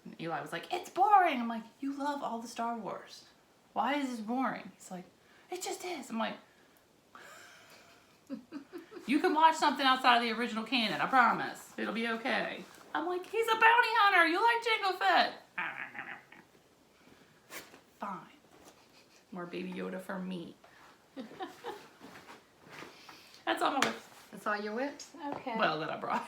And Eli was like, it's boring. I'm like, you love all the Star Wars. Why is this boring? He's like, it just is. I'm like, you can watch something outside of the original canon. I promise. It'll be okay. I'm like, he's a bounty hunter. You like Jango Fett. Fine. More Baby Yoda for me. That's all my whips. That's all your whips? Okay. Well, that I brought.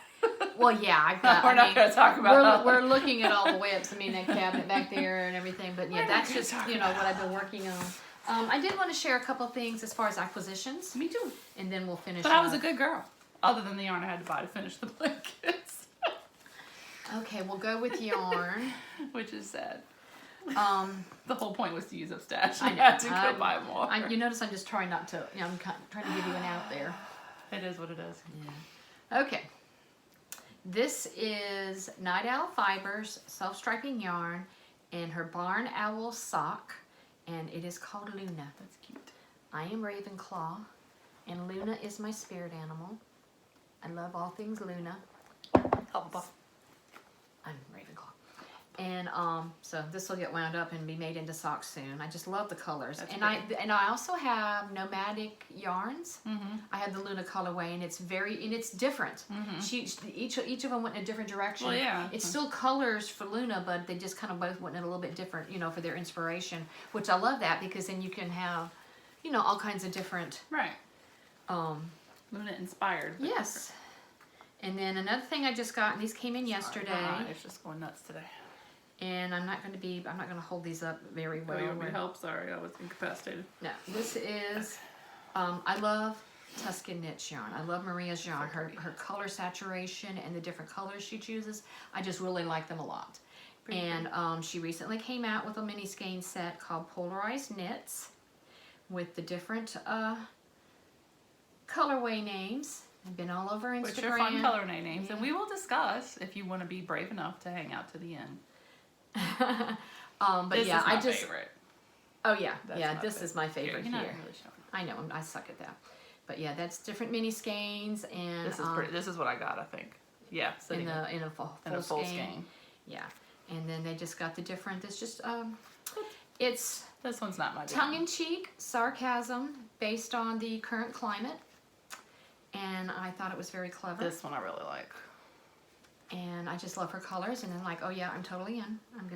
Well, yeah, I've got. We're not going to talk about. We're looking at all the whips. I mean, that cabinet back there and everything. But yeah, We're not that's gonna just talk what I've been working on. I did want to share a couple of things as far as acquisitions, Me too. and then we'll finish. But I was up. a good girl. Other than the yarn I had to buy to finish the blankets. Okay, we'll go with yarn. Which is sad. Um, The whole point was to use up stash. I I know. had to go buy more. you notice I'm just trying not to. I'm trying to give you an out there. It is what it is. Yeah. Okay. This is Night Owl Fibers self-striping yarn and her Barn Owl sock, and it is called Luna. That's cute. I am Ravenclaw, and Luna is my spirit animal. I love all things Luna. I'm Ravenclaw. And so this will get wound up and be made into socks soon. I just love the colors. That's and pretty. I also have nomadic yarns. Mm-hmm. I have the Luna colorway, and it's different. Mm-hmm. Each of them went in a different direction. Well, yeah. It's still colors for Luna, but they just kind of both went in a little bit different, for their inspiration. Which I love that, because then you can have, all kinds of different. Right. Luna inspired. Yes. And then another thing I just got, and these came in yesterday. It's just going nuts today. And I'm not going to hold these up very well. Oh, you want me to help? Sorry, I was incapacitated. No, this is, I love Tuscan Knits yarn. I love Maria's yarn. Her color saturation and the different colors she chooses, I just really like them a lot. And she recently came out with a mini skein set called Polarized Knits with the different colorway names. I've been all over Instagram. Which are fun colorway names. Yeah. And we will discuss if you want to be brave enough to hang out to the end. But this yeah, is my favorite. Oh yeah, That's this is my favorite here. here. Really I know, I suck at that. But yeah, that's different mini skeins, and this is pretty. This is what I got, I think. Yeah, in a full skein. Yeah, and then they just got the different. It's just it's this one's not my tongue-in-cheek sarcasm based on the current climate, and I thought it was very clever. This one I really like. And I just love her colors, and then like, oh yeah, I'm totally in. I'm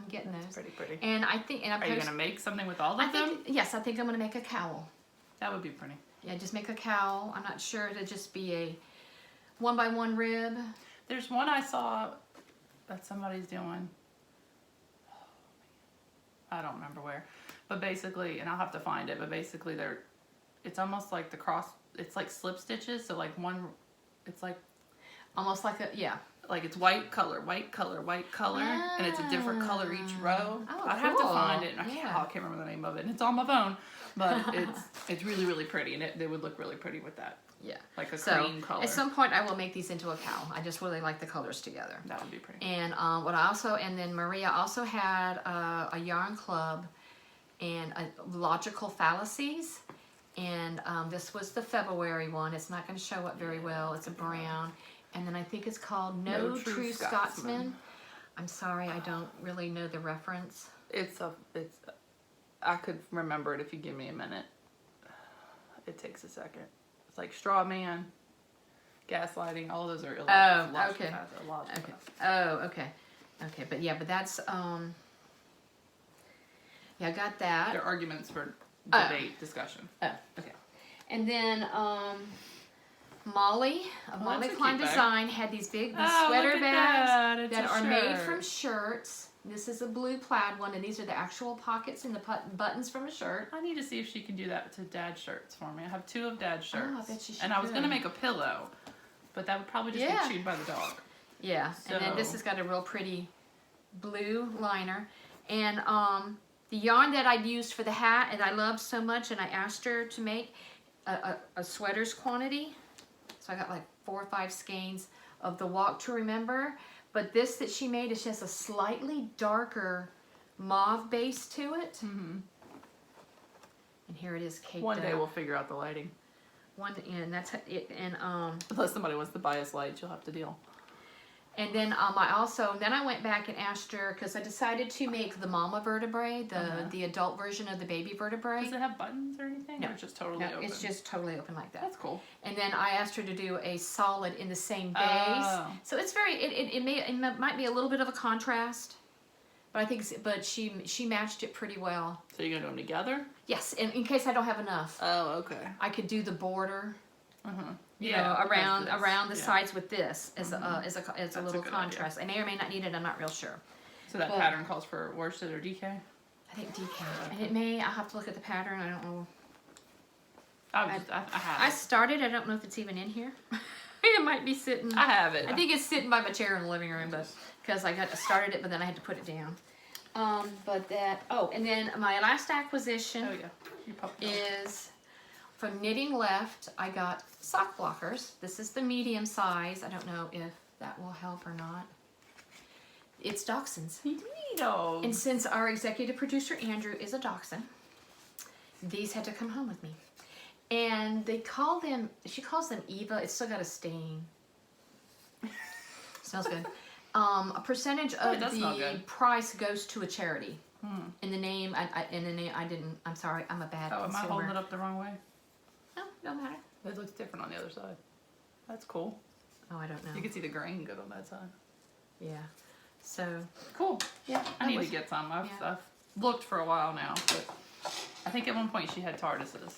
getting those. Pretty. And I think, are you gonna make something with all of them? Yes, I think I'm gonna make a cowl. That would be pretty. Yeah, just make a cowl. I'm not sure to just be a 1x1 rib. There's one I saw that somebody's doing. I don't remember where, but basically, and I'll have to find it. But basically, it's almost like it's like slip stitches. So like it's like. Almost like like it's white color, and it's a different color each row. Oh, I'd have to find it. And I can't remember the name of it. And it's on my phone, but it's really, really pretty, and they would look really pretty with that. Yeah, like a cream color. At some point, I will make these into a cowl. I just really like the colors together. That would be pretty. And then Maria also had a yarn club and logical fallacies. And this was the February one. It's not going to show up very well. It's a brown. And then I think it's called No True Scotsman. I'm sorry, I don't really know the reference. I could remember it if you give me a minute. It takes a second. It's like Straw Man, Gaslighting, all those are illogical. Oh, okay. Okay. Oh, okay. Okay, but that's, yeah, I got that. They're arguments for debate, discussion. Oh, okay. And then, Molly of Molly Klein Design had these big sweater bags that are made from shirts. This is a blue plaid one, and these are the actual pockets and the buttons from a shirt. I need to see if she can do that to Dad's shirts for me. I have 2 of Dad's shirts. Oh, I bet she should. And I was going to make a pillow, but that would probably just get chewed by the dog. Yeah, and then this has got a real pretty blue liner. And the yarn that I used for the hat, and I loved so much, and I asked her to make a sweater's quantity. So I got like 4 or 5 skeins of the Walk to Remember. But this that she made is just a slightly darker mauve base to it. Mm-hmm. And here it is caked One day we'll figure out the lighting. And that's it. And unless somebody wants to buy us lights, you'll have to deal. And then I went back and asked her, because I decided to make the mama vertebrae, the adult version of the baby vertebrae. Does it have buttons or anything? No. Or it's just totally open? It's just totally open like that. That's cool. And then I asked her to do a solid in the same base. Oh. So it's very, it might be a little bit of a contrast, but she matched it pretty well. So you're going to do them together? Yes, and in case I don't have enough. Oh, okay. I could do the border. You Yeah, know, because this, around the yeah. sides with this as a a little good contrast. I may or may not need it. I'm not real sure. So that But- pattern calls for worsted or DK? I think decal, and it may. I'll have to look at the pattern. I don't know. I have I it. started. I don't know if it's even in here. It might be sitting. I have it. I think it's sitting by my chair in the living room, but because I started it, but then I had to put it down. But that. Oh, and then my last acquisition Oh yeah. You popped it. is from Knitting Left. I got sock blockers. This is the medium size. I don't know if that will help or not. It's dachshunds. Neato. And since our executive producer Andrew is a dachshund, these had to come home with me. And they call them, she calls them Eva. It's still got a stain. Smells good. A percentage of it does smell the good. price goes to a charity. In the name, I'm sorry, I'm a bad Oh, am I consumer. holding it up the wrong way? No, don't matter. It looks different on the other side. That's cool. Oh, I don't know. You can see the grain good on that side. Yeah. So, Cool. yeah. I need to get some. I've looked for a while now, but I think at one point she had TARDISes,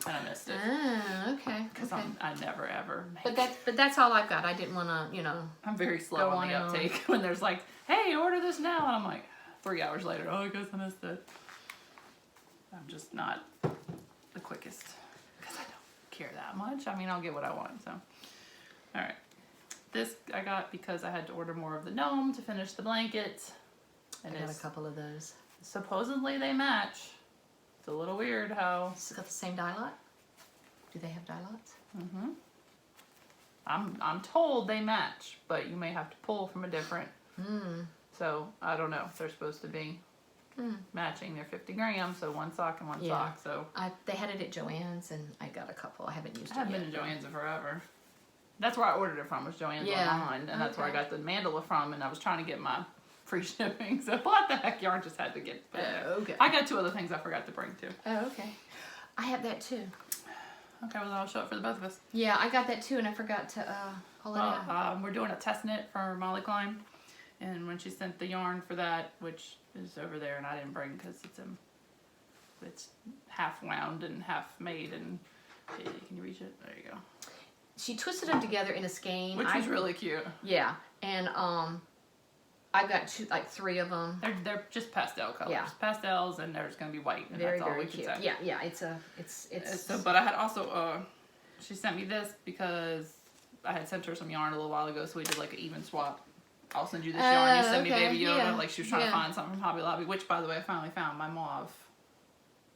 and I missed it. Ah, okay. Because Okay. I never ever make But that's all I've got. I didn't want to, you know. I'm very slow Go on on the and on. uptake when there's like, hey, order this now, and I'm like, 3 hours later, oh, I guess I missed it. I'm just not the quickest because I don't care that much. I mean, I'll get what I want. So, all right, this I got because I had to order more of the gnome to finish the blanket, and I got a it's couple of those. supposedly they match. It's a little weird how. It's got the same dye lot? Do they have dye lots? Mm-hmm. I'm told they match, but you may have to pull from a different. So I don't know. They're supposed to be matching. They're 50 grams, so one sock and one Yeah. sock. So They had it at Joann's, and I got a couple. I haven't used I it haven't yet. been to Joann's in forever. That's where I ordered it from. Was Joann's Yeah. online, and that's where I Okay. got the mandala from. And I was trying to get my free shipping. So what the heck, yarn just had to get. Put in there. Okay. I got 2 other things I forgot to bring too. Oh, okay. I have that too. Okay, well I'll show it for the both of us. Yeah, I got that too, and I forgot to pull it out. We're doing a test knit for Molly Klein, and when she sent the yarn for that, which is over there, and I didn't bring because it's half wound and half made, and can you reach it? There you go. She twisted them together in a skein. Which was really cute. Yeah, and I got 3 of them. They're just pastel colors, Yeah. pastels, and there's gonna be white, and Very, that's all very we can cute. say. Yeah, it's. So, but I had also she sent me this because I had sent her some yarn a little while ago, so we did like an even swap. I'll send you this yarn. You send me okay, Baby Yoda. yeah, Like she was trying to yeah. find something from Hobby Lobby, which by the way I finally found my mauve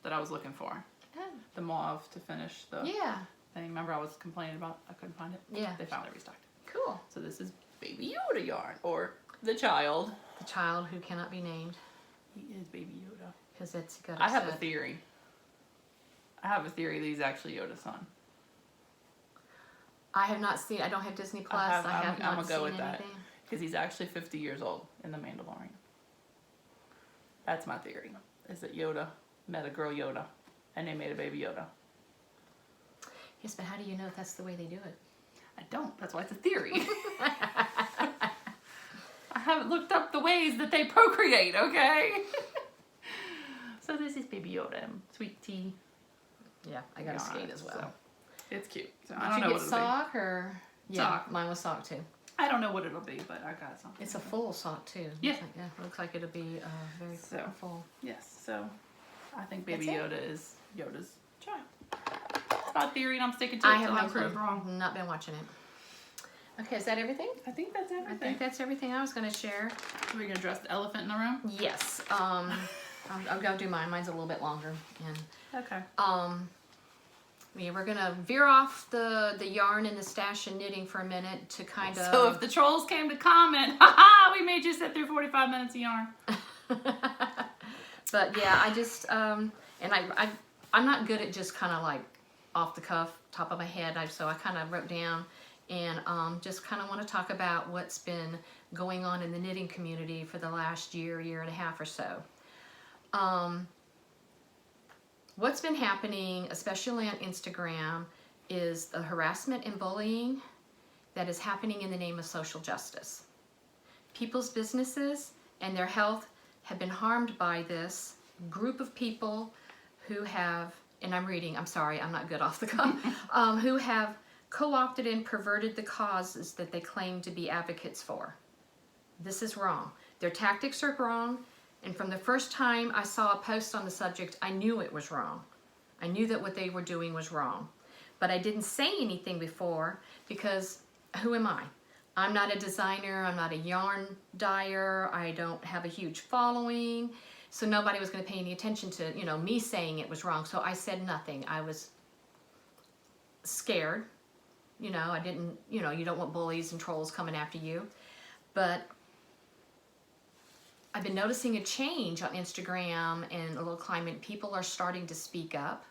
that I was looking for. Oh. The mauve to finish the Yeah, thing. Remember I was complaining about I couldn't find it? yeah. They finally restocked. Cool. So this is Baby Yoda yarn, or the child. The child who cannot be named, He is Baby Yoda. because that's got. I have a theory. I have a theory that he's actually Yoda's son. I have not seen. I don't have Disney Plus. I'm not gonna seen go with anything. that because he's actually 50 years old in The Mandalorian. That's my theory. Is that Yoda met a girl Yoda, and they made a baby Yoda. Yes, but how do you know if that's the way they do it? I don't. That's why it's a theory. I haven't looked up the ways that they procreate. Okay. So this is Baby Yoda, and Sweet Tea. Yeah, I got a yarn, skein as well. so it's cute. So Did I don't you know get what it'll be. sock or? Yeah, Sock. mine was sock too. I don't know what it'll be, but I got something. It's a full sock too. Yeah. Looks like it'll be very So. full. Yes, so I think Baby That's it. Yoda is Yoda's child. It's my theory, and I'm sticking to it I until have I'm no clue. proved wrong. Not been watching it. Okay, is that everything? I think that's I everything. think that's everything I was going to share. We're gonna dress the elephant in the room. Yes. I'll go do mine. Mine's a little bit longer. And Okay. yeah, we're gonna veer off the yarn and the stash and knitting for a minute to kind of. So if the trolls came to comment, haha, we made you sit through 45 minutes of yarn. But yeah, I just and I'm not good at just kind of like off the cuff, top of my head. So I kind of wrote down and just kind of want to talk about what's been going on in the knitting community for the last year and a half or so. What's been happening, especially on Instagram, is the harassment and bullying that is happening in the name of social justice. People's businesses and their health have been harmed by this group of people who have, and I'm reading, I'm sorry, I'm not good off the cuff, who have co-opted and perverted the causes that they claim to be advocates for. This is wrong. Their tactics are wrong, and from the first time I saw a post on the subject, I knew it was wrong. I knew that what they were doing was wrong. But I didn't say anything before because who am I? I'm not a designer, I'm not a yarn dyer, I don't have a huge following, so nobody was going to pay any attention to, me saying it was wrong. So I said nothing. I was scared. I didn't, you don't want bullies and trolls coming after you. But I've been noticing a change on Instagram and a little climate. People are starting to speak up.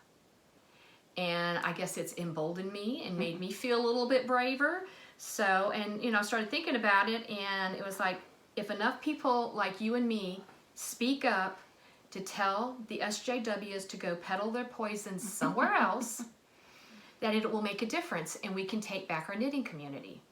And I guess it's emboldened me and made me feel a little bit braver. So, and I started thinking about it, and it was like, if enough people like you and me speak up to tell the SJWs to go peddle their poison somewhere else, that it will make a difference, and we can take back our knitting community.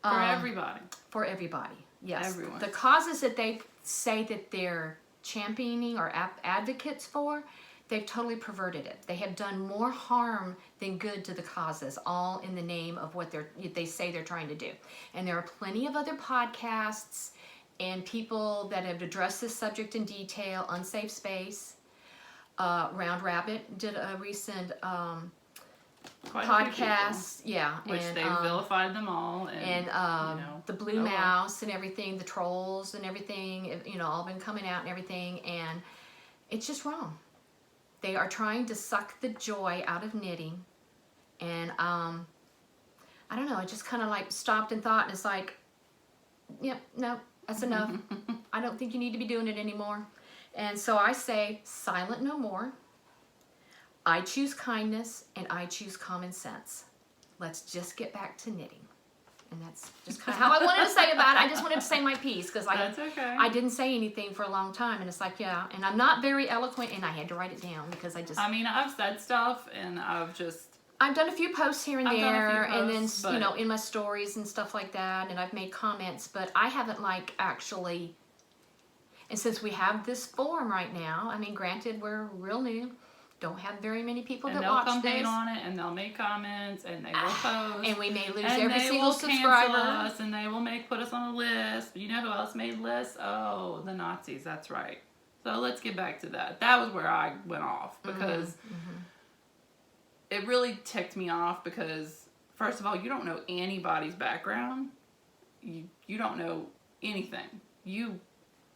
For everybody. For everybody, yes. Everyone. The causes that they say that they're championing or advocates for, they've totally perverted it. They have done more harm than good to the causes, all in the name of what they say they're trying to do. And there are plenty of other podcasts and people that have addressed this subject in detail. Unsafe Space, Round Rabbit did a recent podcast, which and they vilified them all, and the Blue Mouse and everything, the trolls and everything, all been coming out and everything, and it's just wrong. They are trying to suck the joy out of knitting, and I don't know, I just kind of like stopped and thought, and it's like, yep, no, that's enough. I don't think you need to be doing it anymore. And so I say, silent no more. I choose kindness, and I choose common sense. Let's just get back to knitting. And that's just kind of how I wanted to say about it. I just wanted to say my piece because I didn't say anything for a long time. And it's like, yeah, and I'm not very eloquent, and I had to write it down because I've said stuff, and I've done a few posts here and there, and then, but in my stories and stuff like that, and I've made comments, but I haven't actually, and since we have this forum right now, granted, we're real new, don't have very many people that watch this. And they'll come hate on it, and they'll make comments, and they will post. And we may lose and every single subscriber. Us, and they will put us on a list. But you know who else made lists? Oh, the Nazis, that's right. So let's get back to that. That was where I went off, because it really ticked me off, because, first of all, you don't know anybody's background. You don't know anything. You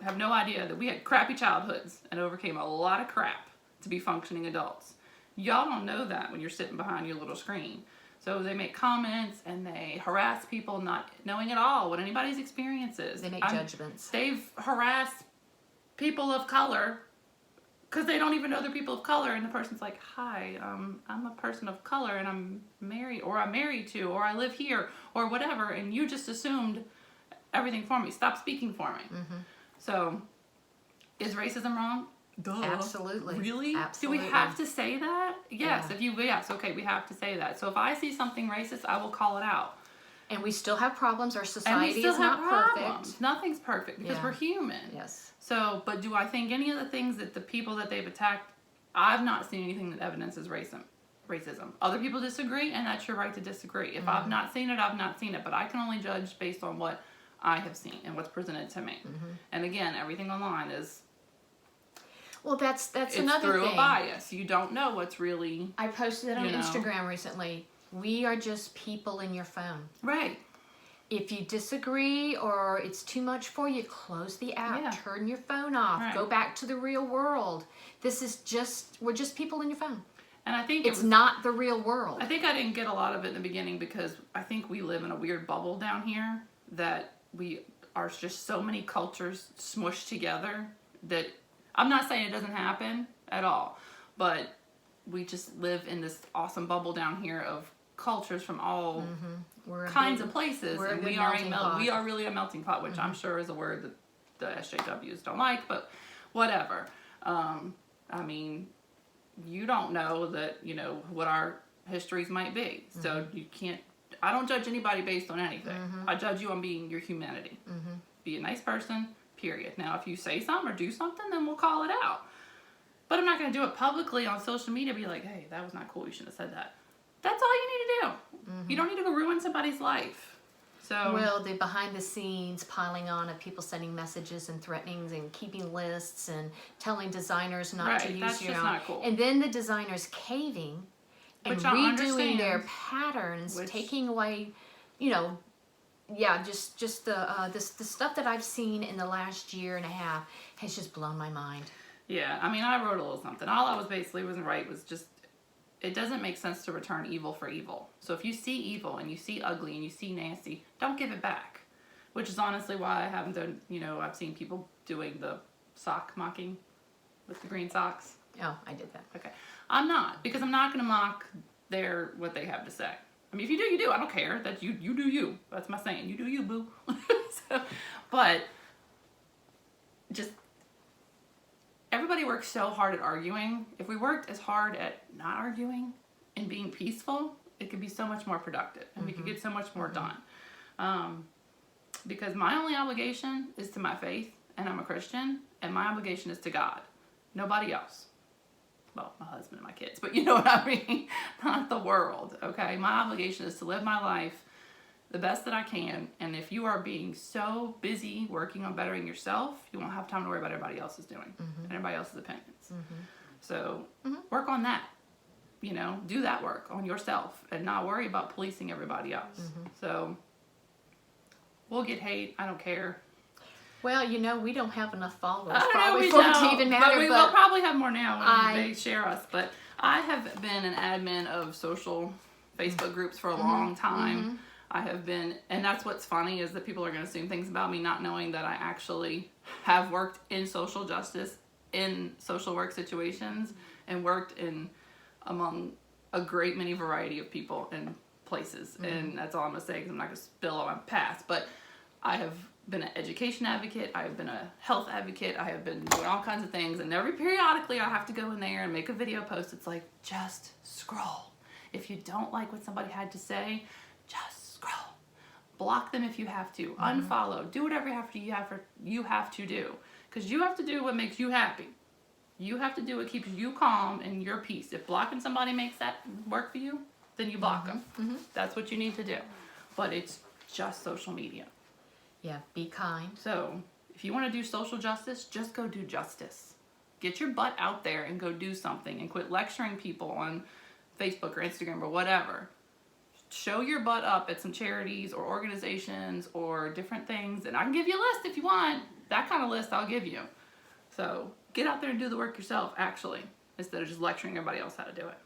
have no idea that we had crappy childhoods and overcame a lot of crap to be functioning adults. Y'all don't know that when you're sitting behind your little screen. So they make comments and they harass people not knowing at all what anybody's experience is. They make judgments. They've harassed people of color because they don't even know they're people of color, and the person's like, hi, I'm a person of color and I'm married, or I'm married to, or I live here, or whatever, and you just assumed everything for me. Stop speaking for me. So, is racism wrong? Duh. Absolutely. Really? Absolutely. Do we have to say that? Yes. Yeah. Yes, okay, we have to say that. So if I see something racist, I will call it out. And we still have problems. Our And society we still is have not problems. perfect. Nothing's perfect because we're human. Yes. So, but do I think any of the things that the people that they've attacked, I've not seen anything that evidences racism. Other people disagree, and that's your right to disagree. If I've not seen it, I've not seen it. But I can only judge based on what I have seen and what's presented to me. And again, everything online is... Well, that's it's another through thing. a bias. You don't know what's really... I posted it on Instagram recently. We are just people in your phone. Right. If you disagree or it's too much for you, close the app, Yeah. turn your phone off, Right. go back to the real world. We're just people in your phone. And I think It's not the real world. I think I didn't get a lot of it in the beginning because I think we live in a weird bubble down here that we are just so many cultures smushed together that I'm not saying it doesn't happen at all, but we just live in this awesome bubble down here of cultures from all kinds of places, and we are really a melting pot, which I'm sure is a word that the SJWs don't like, but whatever. You don't know that, what our histories might be, so you can't. I don't judge anybody based on anything. I judge you on being your humanity. Be a nice person, period. Now, if you say something or do something, then we'll call it out. But I'm not going to do it publicly on social media, be like, hey, that was not cool, you shouldn't have said that. That's all you need to do. You don't need to go ruin somebody's life. So Well, the behind the scenes piling on of people sending messages and threatenings and keeping lists and telling designers not to Right, use that's your just own. not cool. And then the designers caving and Which I redoing their understand. patterns, Which- taking away, you know, yeah, just the stuff that I've seen in the last year and a half has just blown my mind. Yeah, I mean, I wrote a little something. All I was basically wasn't right was just, it doesn't make sense to return evil for evil. So if you see evil and you see ugly and you see nasty, don't give it back. Which is honestly why I haven't done, I've seen people doing the sock mocking with the green socks. Oh, I did that. Okay. I'm not, because I'm not going to mock what they have to say. I mean, if you do, you do. I don't care. That you do you. That's my saying. You do you, boo. But just everybody works so hard at arguing. If we worked as hard at not arguing and being peaceful, it could be so much more productive, and we could get so much more done. Because my only obligation is to my faith, and I'm a Christian, and my obligation is to God. Nobody else. Well, my husband and my kids, but you know what I mean? Not the world, okay? My obligation is to live my life the best that I can, and if you are being so busy working on bettering yourself, you won't have time to worry about what everybody else is doing and everybody else's opinions. So work on that. Do that work on yourself and not worry about policing everybody else. So we'll get hate. I don't care. Well, we don't have enough followers I know probably we for it to don't, even matter. but we will probably have more now when they share us. But I have been an admin of social Facebook groups for a long time. I have been, and that's what's funny is that people are going to assume things about me not knowing that I actually have worked in social justice, in social work situations, and worked among a great many variety of people and places. And that's all I'm going to say because I'm not going to spill all my past. But I have been an education advocate, I have been a health advocate, I have been doing all kinds of things, and periodically I have to go in there and make a video post. It's like, just scroll. If you don't like what somebody had to say, just scroll. Block them if you have to. Unfollow. Do whatever you have to do. Because you have to do what makes you happy. You have to do what keeps you calm and your peace. If blocking somebody makes that work for you, then you block them. That's what you need to do. But it's just social media. Yeah, be kind. So, if you want to do social justice, just go do justice. Get your butt out there and go do something and quit lecturing people on Facebook or Instagram or whatever. Show your butt up at some charities or organizations or different things, and I can give you a list if you want. That kind of list I'll give you. So, get out there and do the work yourself, actually, instead of just lecturing everybody else how to do it.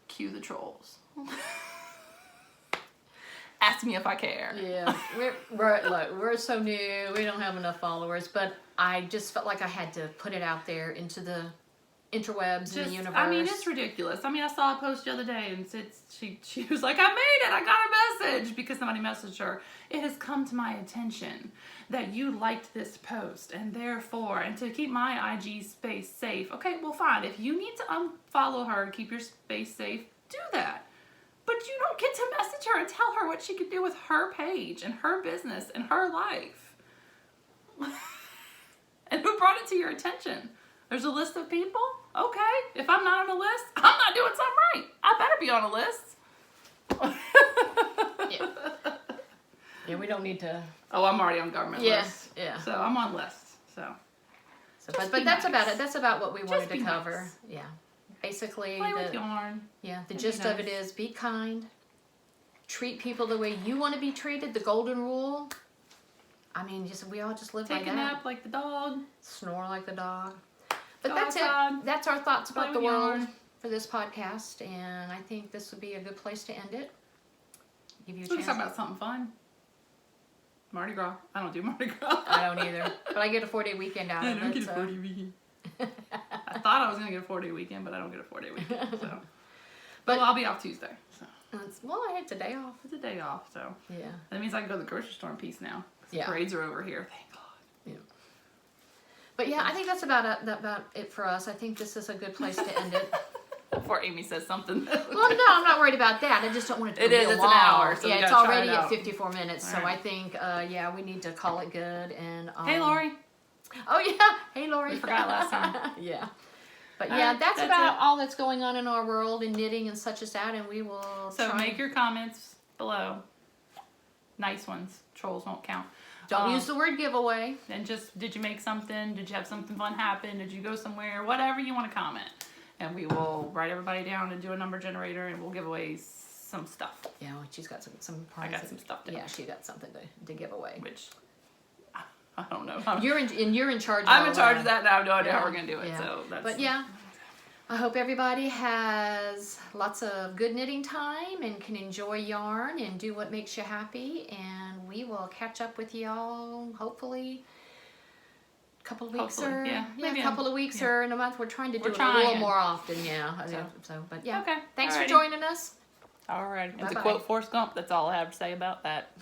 Cue the trolls. Ask me if I care. Yeah, we're so new. We don't have enough followers, but I just felt like I had to put it out there into the interwebs and the universe. I mean, it's ridiculous. I mean, I saw a post the other day, and she was like, "I made it. I got a message," because somebody messaged her. It has come to my attention that you liked this post, and therefore, and to keep my IG space safe. Okay, well, fine. If you need to unfollow her to keep your space safe, do that. But you don't get to message her and tell her what she could do with her page and her business and her life. And who brought it to your attention? There's a list of people? Okay. If I'm not on a list, I'm not doing something right. I better be on a list. Yeah, we don't need to. Oh, I'm already on government lists. Yeah. So I'm on lists. But be that's nice. about it. That's about what we wanted to be cover. nice. Yeah. Basically, Play with yarn. Yeah, the And gist be of it nice. is be kind. Treat people the way you want to be treated. The golden rule. I mean, we all just live Take like a that. nap like the dog. Snore like the dog. But Go that's outside. it. That's our thoughts Play about the with world yarn. for this podcast, and I think this would be a good place to end it. Give you a We can chance. talk about something fun. Mardi Gras. I don't do Mardi Gras. I don't either, but I get a 4-day weekend out I of don't it. get a 4-day weekend. I thought I was going to get a 4-day weekend, but I don't get a 4-day weekend. So. But- Well, I'll be off Tuesday. So. I had today off. It's a day off, so. Yeah. That means I can go to the grocery store in peace now. Yeah. Parades are over here, thank God. But yeah, I think that's about it for us. I think this is a good place to end it. Before Amy says something. Well, no, I'm not worried about that. I just don't want it to It be is, real it's an long. hour, so we yeah, it's gotta try already it at out. 54 minutes, so All right. I think, we need to call it good. And Hey, Lori. Oh yeah, hey Lori. We forgot last time. Yeah. But yeah, that's about it. all that's going on in our world in knitting and such as that, and we will So make your comments below. Nice ones. Trolls won't count. Don't use the word giveaway. And just, did you make something? Did you have something fun happen? Did you go somewhere? Whatever you want to comment. And we will write everybody down and do a number generator, and we'll give away some stuff. Yeah, well, she's got some I prizes. got some stuff to Yeah, she got something to give away. Which, I don't know. You're in charge of I'm all in charge of that. that, and I have no idea Yeah, how we're going to do it. yeah. So that's, But yeah, I hope everybody has lots of good knitting time and can enjoy yarn and do what makes you happy. And we will catch up with y'all hopefully a couple of weeks Hopefully, or maybe a couple of weeks yeah. or in a month. We're trying to do We're it a little trying. more often. Yeah. So. But yeah. Okay. Thanks Alrighty. for joining us. All right. And to Bye-bye. quote Forrest Gump, that's all I have to say about that.